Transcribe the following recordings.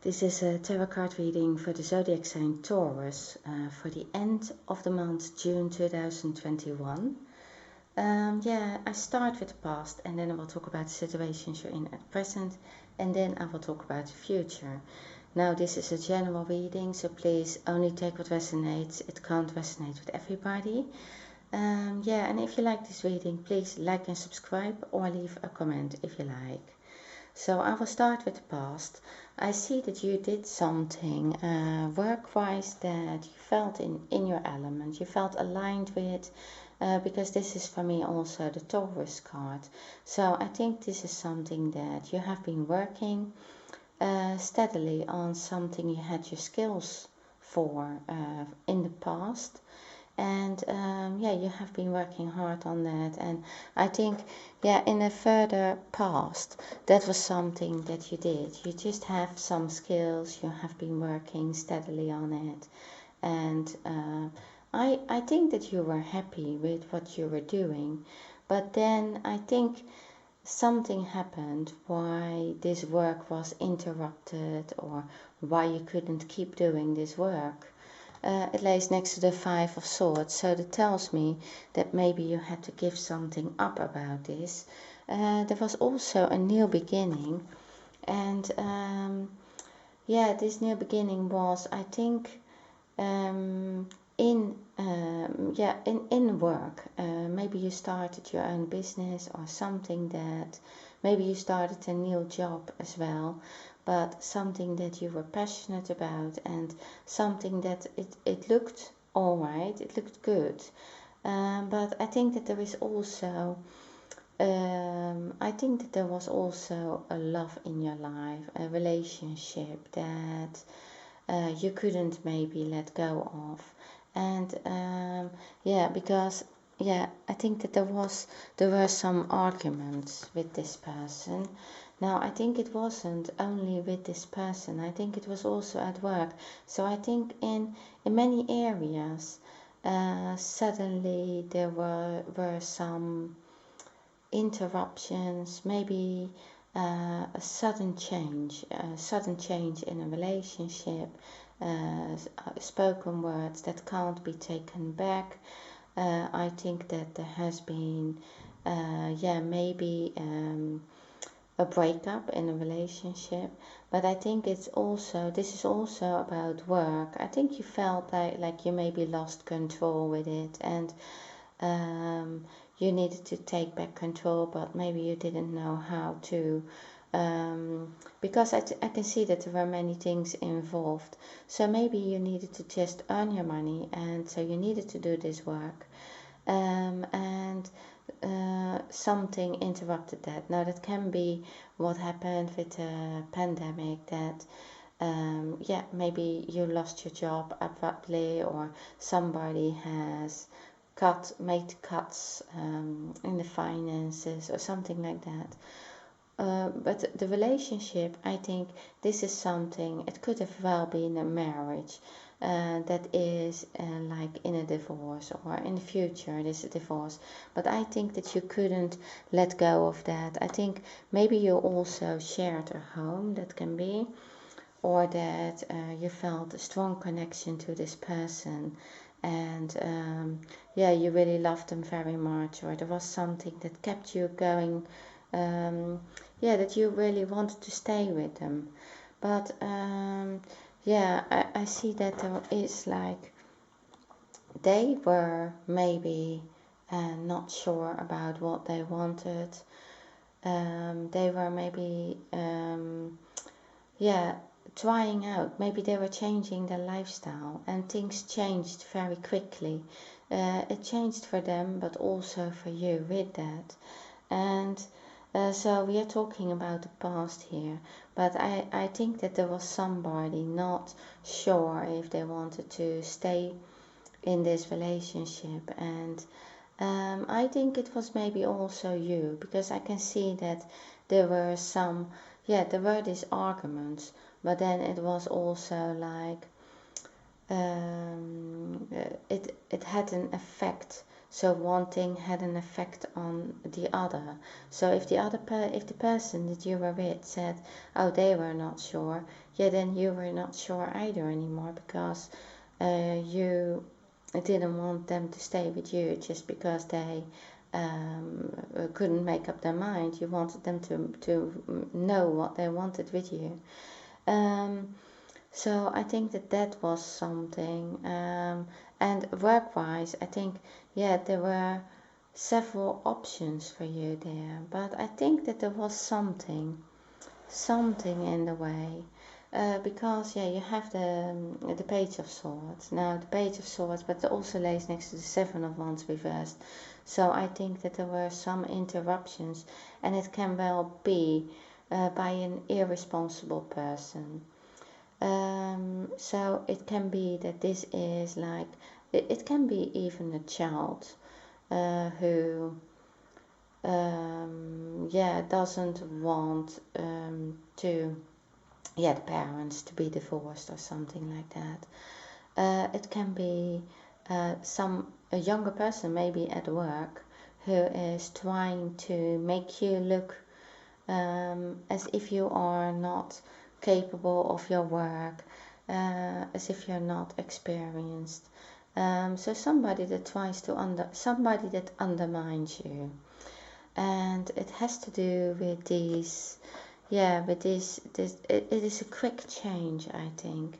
This is a tarot card reading for the zodiac sign Taurus for the end of the month June 2021. I start with the past and then I will talk about the situations you're in at present and then I will talk about the future. Now this is a general reading, so please only take what resonates. It can't resonate with everybody. And if you like this reading, please like and subscribe or leave a comment if you like. So I will start with the past. I see that you did something work-wise that you felt in your element, you felt aligned with, because this is for me also the Taurus card. So I think this is something that you have been working steadily on, something you had your skills for in the past. And you have been working hard on that, and I think in the further past that was something that you did. You just have some skills, you have been working steadily on it, and I think that you were happy with what you were doing, but then I think something happened why this work was interrupted or why you couldn't keep doing this work. It lays next to the Five of Swords, so that tells me that maybe you had to give something up about this. There was also a new beginning, and this new beginning was, I think, in work. Maybe you started your own business or something that, maybe you started a new job as well, but something that you were passionate about and something that it looked alright, it looked good. But I think that there is also, I think that there was also a love in your life, a relationship that you couldn't maybe let go of. And because I think that there were some arguments with this person. Now I think it wasn't only with this person, I think it was also at work. So I think in many areas suddenly there were some interruptions, maybe a sudden change in a relationship, spoken words that can't be taken back. I think that there has been maybe a breakup in a relationship, but I think this is also about work. I think you felt like you maybe lost control with it, and you needed to take back control, but maybe you didn't know how to, because I can see that there were many things involved. So maybe you needed to just earn your money, and so you needed to do this work, and something interrupted that. Now that can be what happened with the pandemic, that maybe you lost your job abruptly, or somebody has made cuts in the finances or something like that. But the relationship, I think this is something, it could have well been a marriage that is like in a divorce, or in the future it is a divorce. But I think that you couldn't let go of that. I think maybe you also shared a home, that can be, or that you felt a strong connection to this person, and you really loved them very much, or there was something that kept you going, that you really wanted to stay with them. But I see that there is like, they were maybe not sure about what they wanted. They were maybe trying out, maybe they were changing their lifestyle, and things changed very quickly. It changed for them, but also for you with that. And so we are talking about the past here, but I think that there was somebody not sure if they wanted to stay in this relationship, and I think it was maybe also you, because I can see that there were these arguments, but then it was also like, it had an effect So one thing had an effect on the other. So if the person that you were with said, oh, they were not sure, yeah, then you were not sure either anymore, because you didn't want them to stay with you just because they couldn't make up their mind. You wanted them to know what they wanted with you. So I think that was something. And work-wise, I think, yeah, there were several options for you there, but I think that there was something in the way. Because, yeah, you have the Page of Swords. Now, the Page of Swords, but it also lays next to the Seven of Wands reversed. So I think that there were some interruptions, and it can well be by an irresponsible person. So it can be that this is like, it can be even a child who yeah, doesn't want to, yeah, the parents to be divorced or something like that. It can be a younger person, maybe at work, who is trying to make you look as if you are not capable of your work, as if you're not experienced. So somebody that tries to somebody that undermines you, and it has to do with these, yeah, with this. It is a quick change, I think.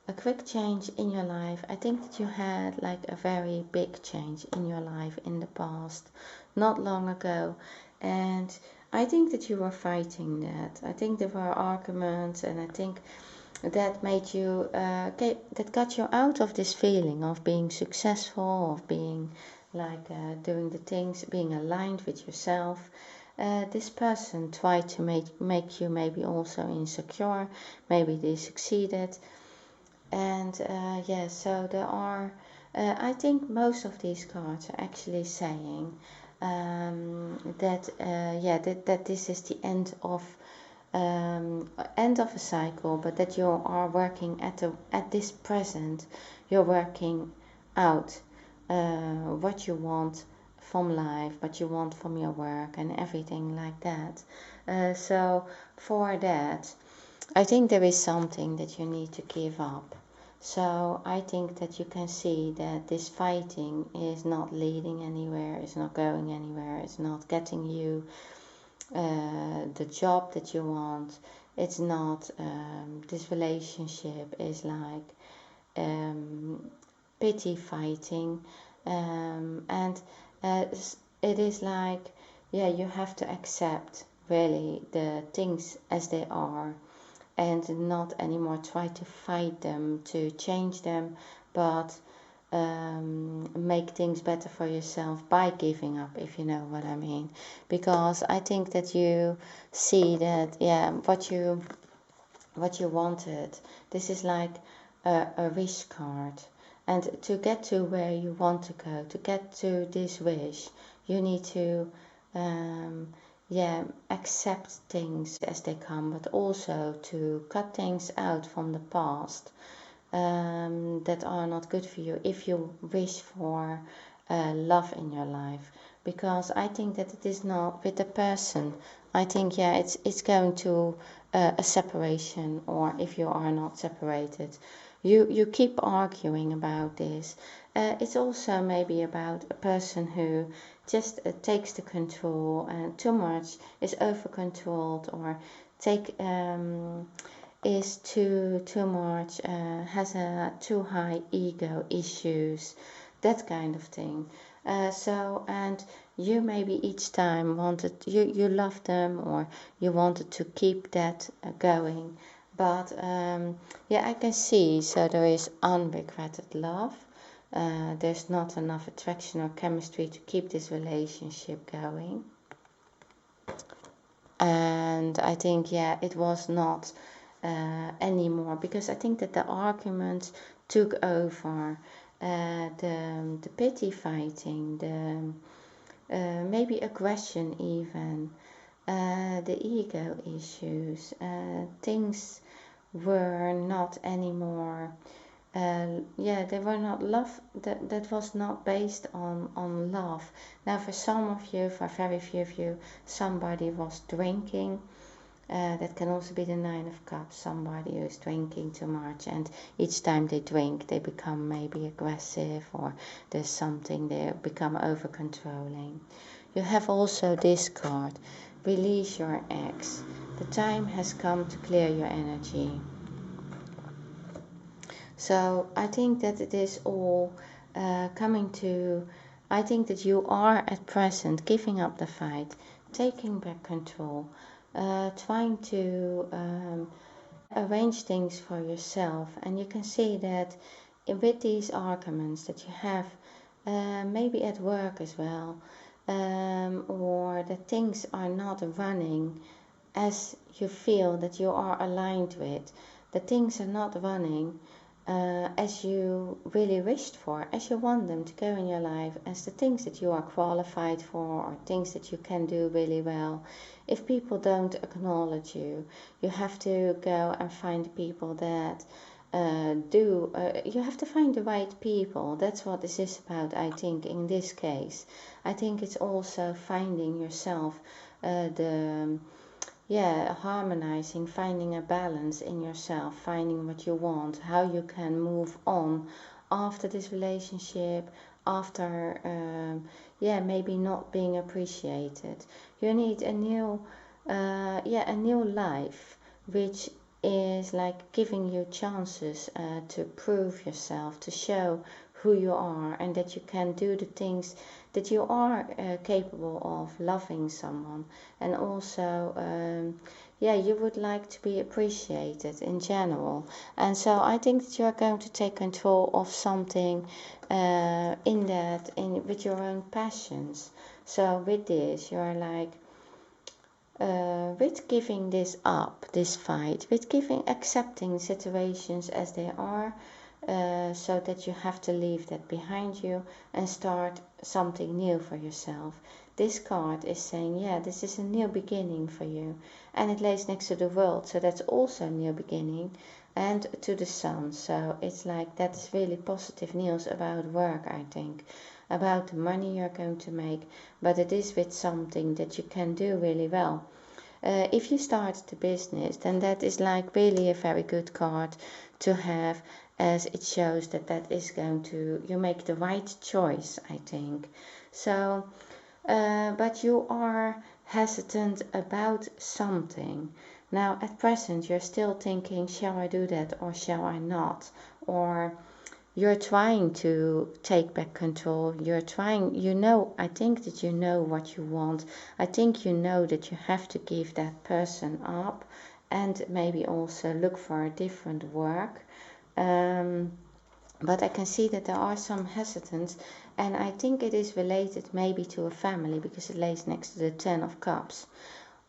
A quick change in your life. I think that you had like a very big change in your life in the past, not long ago, and I think that you were fighting that. I think there were arguments, and I think that made you, that got you out of this feeling of being successful, of being like doing the things, being aligned with yourself. This person tried to make you maybe also insecure. Maybe they succeeded. And yeah, so there are, I think most of these cards are actually saying that, yeah, that this is the end of a cycle, but that you are working at this present, you're working out what you want from life, what you want from your work, and everything like that. So for that, I think there is something that you need to give up. So I think that you can see that this fighting is not leading anywhere, is not going anywhere, it's not getting you the job that you want. It's not, this relationship is like pity fighting, and it is like, yeah, you have to accept really the things as they are, and not anymore try to fight them, to change them, but make things better for yourself by giving up, if you know what I mean. Because I think that you see that, yeah, what you wanted, this is like a wish card, and to get to where you want to go, to get to this wish, you need to yeah, accept things as they come, but also to cut things out from the past that are not good for you, if you wish for love in your life. Because I think that it is not with the person. I think, yeah, it's going to a separation, or if you are not separated, you keep arguing about this. It's also maybe about a person who just takes the control, and too much, is over controlled, or take is too much, has a too high ego issues, that kind of thing. So, and you maybe each time wanted, you loved them, or you wanted to keep that going, but yeah, I can see, so there is unregretted love. There's not enough attraction or chemistry to keep this relationship going. And I think, yeah, it was not anymore, because I think that the arguments took over, the pity fighting, the maybe aggression even, the ego issues, things were not anymore yeah, they were not love, that was not based on love. Now for some of you, for very few of you, somebody was drinking. That can also be the Nine of Cups, somebody who is drinking too much, and each time they drink they become maybe aggressive, or there's something, they become over controlling. You have also this card, release your ex. The time has come to clear your energy. So I think that it is all coming to, I think that you are at present giving up the fight, taking back control, trying to arrange things for yourself. And you can see that with these arguments that you have, maybe at work as well, or that things are not running as you feel that you are aligned with, that things are not running as you really wished for, as you want them to go in your life, as the things that you are qualified for, or things that you can do really well. If people don't acknowledge you, you have to go and find people that you have to find the right people. That's what this is about, I think, in this case. I think it's also finding yourself, harmonizing, finding a balance in yourself, finding what you want, how you can move on after this relationship, after maybe not being appreciated. You need a new life, which is like giving you chances to prove yourself, to show who you are, and that you can do the things that you are capable of, loving someone. And also you would like to be appreciated in general. And so I think that you are going to take control of something with your own passions. So with this you are like with giving this up, this fight, with accepting situations as they are, so that you have to leave that behind you and start something new for yourself. This card is saying, yeah, this is a new beginning for you. And it lays next to the world, so that's also a new beginning. And to the sun, so it's like that's really positive news about work, I think. About the money you're going to make, but it is with something that you can do really well. If you start the business, then that is like really a very good card to have, as it shows that is going to, you make the right choice, I think. So, but you are hesitant about something. Now, at present, you're still thinking, shall I do that or shall I not? Or you're trying to take back control. You're trying, I think that you know what you want. I think you know that you have to give that person up and maybe also look for a different work. But I can see that there are some hesitance, and I think it is related maybe to a family, because it lays next to the Ten of Cups,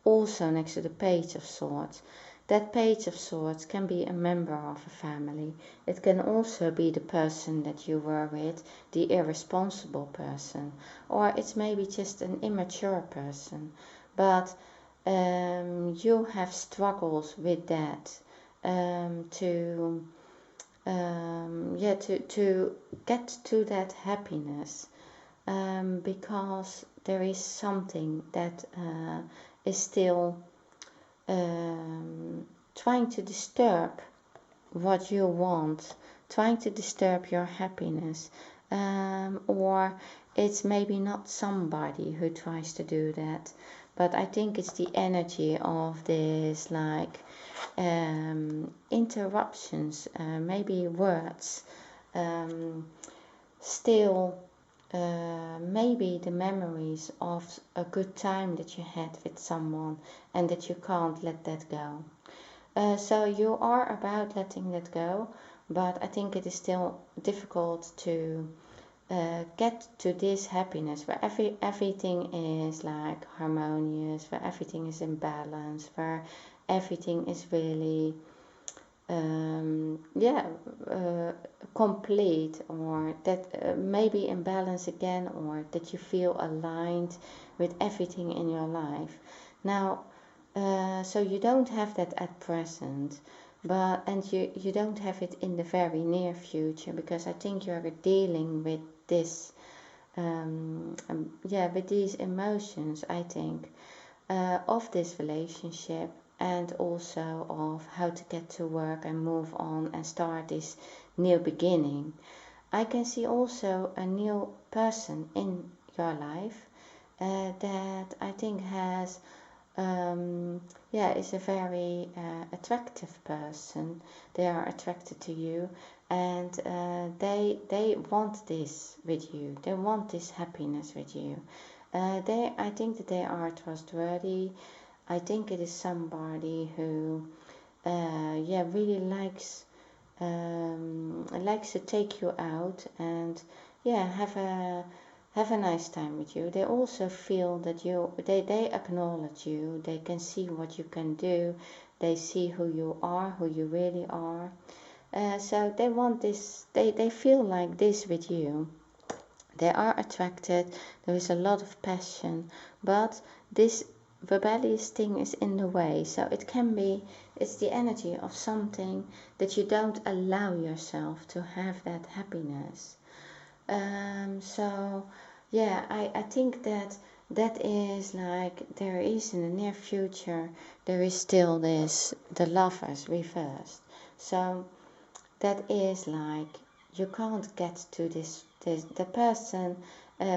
also next to the Page of Swords. That Page of Swords can be a member of a family. It can also be the person that you were with, the irresponsible person, or it's maybe just an immature person. But you have struggles with that, to get to that happiness, because there is something that is still trying to disturb what you want, trying to disturb your happiness, or it's maybe not somebody who tries to do that, but I think it's the energy of this, like interruptions, maybe words, still maybe the memories of a good time that you had with someone, and that you can't let that go. So you are about letting that go, but I think it is still difficult to get to this happiness where everything is like harmonious, where everything is in balance, where everything is really complete, or that maybe in balance again, or that you feel aligned with everything in your life. Now, so you don't have that at present. and you don't have it in the very near future, because I think you're dealing with this, yeah, with these emotions, I think, of this relationship, and also of how to get to work and move on and start this new beginning. I can see also a new person in your life that I think has, yeah, is a very attractive person. They are attracted to you, and they want this with you. They want this happiness with you. I think that they are trustworthy. I think it is somebody who, yeah, really likes to take you out and, yeah, have a nice time with you. They also feel that they acknowledge you. They can see what you can do. They see who you are, who you really are. So they want this. They feel like this with you. They are attracted. There is a lot of passion, but this rebellious thing is in the way. So it's the energy of something that you don't allow yourself to have that happiness. So yeah, I think that is like, there is in the near future, there is still the lovers reversed. So that is like, you can't get to the person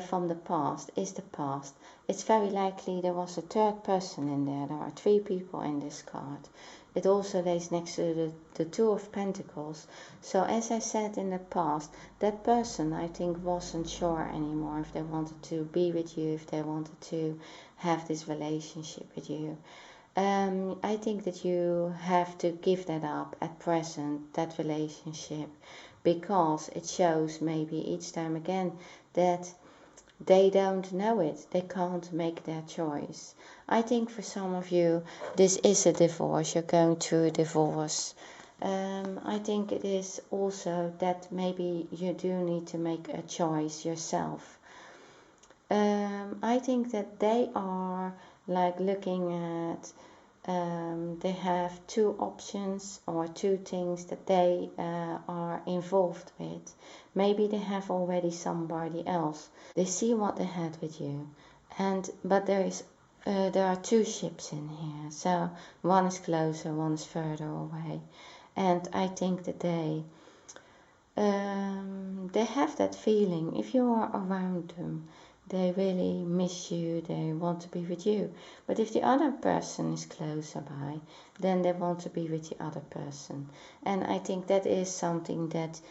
from the past is the past. It's very likely there was a third person in there. There are three people in this card. It also lays next to the Two of Pentacles. So as I said in the past, that person, I think, wasn't sure anymore if they wanted to be with you, if they wanted to have this relationship with you. I think that you have to give that up at present, that relationship, because it shows maybe each time again that they don't know it. They can't make their choice. I think for some of you, this is a divorce. You're going through a divorce. I think it is also that maybe you do need to make a choice yourself. I think that they are like looking at, they have two options or two things that they are involved with. Maybe they have already somebody else. They see what they had with you, but there are two ships in here. So one is closer, one is further away, and I think that they have that feeling. If you are around them, they really miss you, they want to be with you. But if the other person is closer by, then they want to be with the other person. And I think that is something that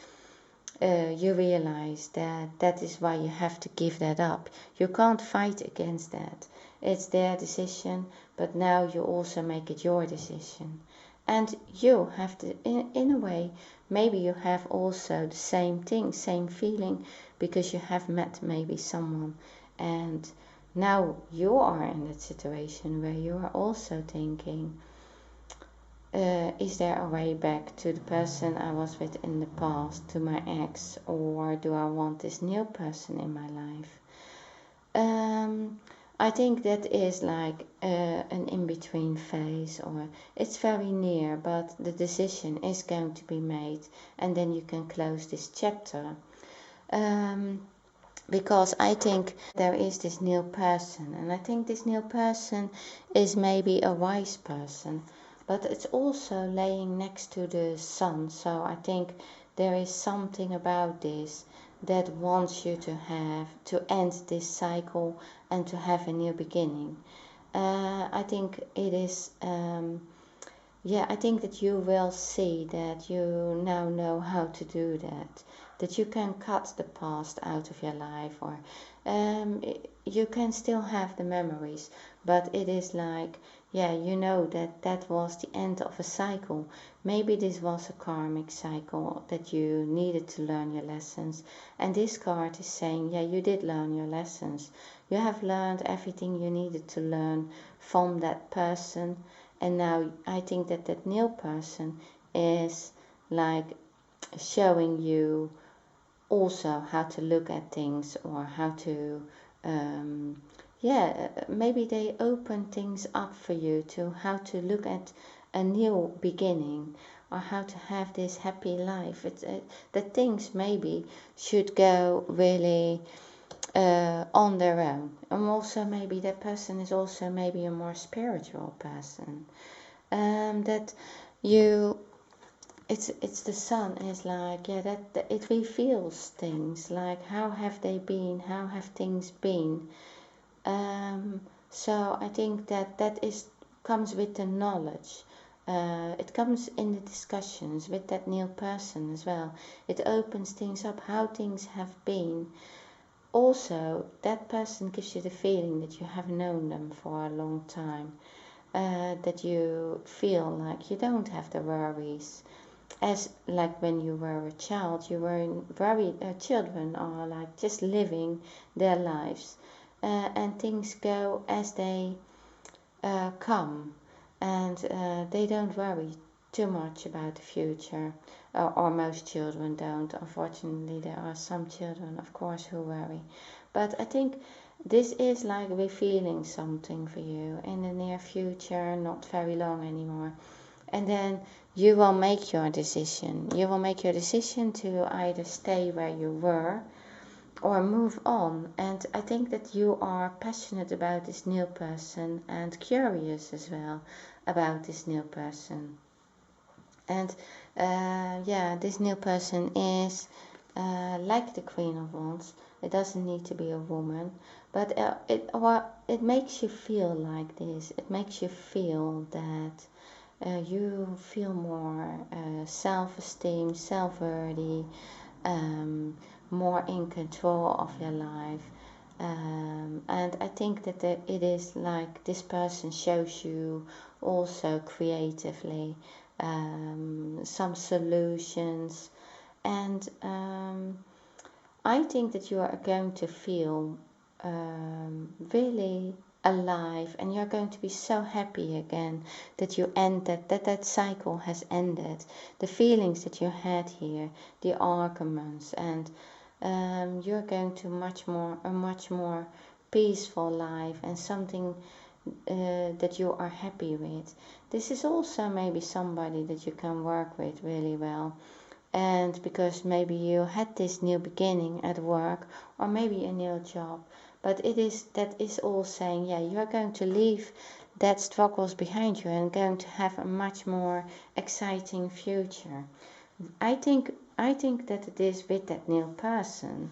you realize that is why you have to give that up. You can't fight against that. It's their decision, but now you also make it your decision. And you have to, in a way, maybe you have also the same thing, same feeling, because you have met maybe someone, and now you are in that situation where you are also thinking, is there a way back to the person I was with in the past, to my ex, or do I want this new person in my life? I think that is like an in-between phase, or it's very near, but the decision is going to be made, and then you can close this chapter. Because I think there is this new person, and I think this new person is maybe a wise person, but it's also laying next to the sun. So I think there is something about this that wants you to end this cycle and to have a new beginning. I think it is, yeah, I think that you will see that you now know how to do that you can cut the past out of your life, or you can still have the memories, but it is like, yeah, you know that was the end of a cycle. Maybe this was a karmic cycle that you needed to learn your lessons, and this card is saying, yeah, you did learn your lessons. You have learned everything you needed to learn from that person, and now I think that new person is like showing you also how to look at things, or how to, yeah, maybe they open things up for you to how to look at a new beginning, or how to have this happy life. That things maybe should go really on their own. And also maybe that person is also maybe a more spiritual person. That you, it's the sun is like, yeah, that it reveals things like how have they been, how have things been. So I think that comes with the knowledge. It comes in the discussions with that new person as well. It opens things up, how things have been. Also, that person gives you the feeling that you have known them for a long time. That you feel like you don't have the worries. As like when you were a child, you were very children are like just living their lives. And things go as they come, and they don't worry too much about the future, or most children don't. Unfortunately, there are some children, of course, who worry. But I think this is like revealing something for you in the near future, not very long anymore. And then you will make your decision. You will make your decision to either stay where you were or move on. And I think that you are passionate about this new person and curious as well about this new person. And yeah, this new person is like the Queen of Wands. It doesn't need to be a woman, but it makes you feel like this. It makes you feel that you feel more self-esteem, self-worthy, more in control of your life. And I think that it is like this person shows you also creatively some solutions. And I think that you are going to feel really alive, and you're going to be so happy again that you end that cycle has ended. The feelings that you had here, the arguments, and you're going to a much more peaceful life, and something that you are happy with. This is also maybe somebody that you can work with really well. And because maybe you had this new beginning at work, or maybe a new job, but that is all saying, yeah, you are going to leave that struggles behind you and going to have a much more exciting future. I think that it is with that new person.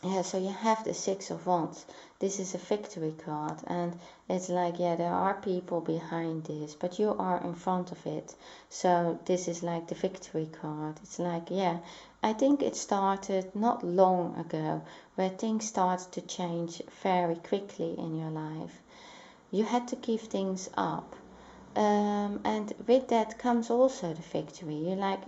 Yeah, so you have the Six of Wands. This is a victory card, and it's like, yeah, there are people behind this, but you are in front of it. So this is like the victory card. It's like, yeah, I think it started not long ago, where things started to change very quickly in your life. You had to give things up. And with that comes also the victory.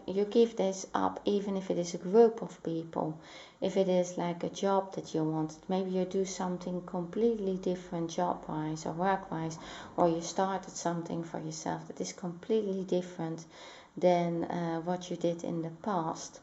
You give this up, even if it is a group of people. If it is like a job that you wanted, maybe you do something completely different job-wise or work-wise, or you started something for yourself that is completely different than what you did in the past.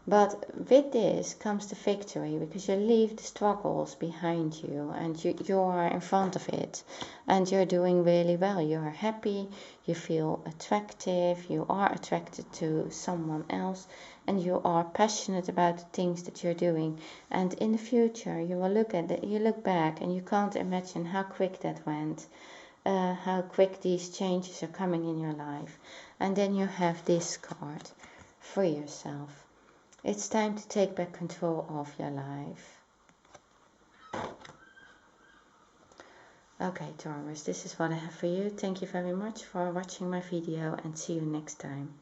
But with this comes the victory, because you leave the struggles behind you, and you are in front of it, and you're doing really well. You're happy, you feel attractive, you are attracted to someone else, and you are passionate about the things that you're doing. And in the future, you will you look back, and you can't imagine how quick that went, how quick these changes are coming in your life. And then you have this card, free yourself. It's time to take back control of your life. Okay, Taurus, this is what I have for you. Thank you very much for watching my video, and see you next time.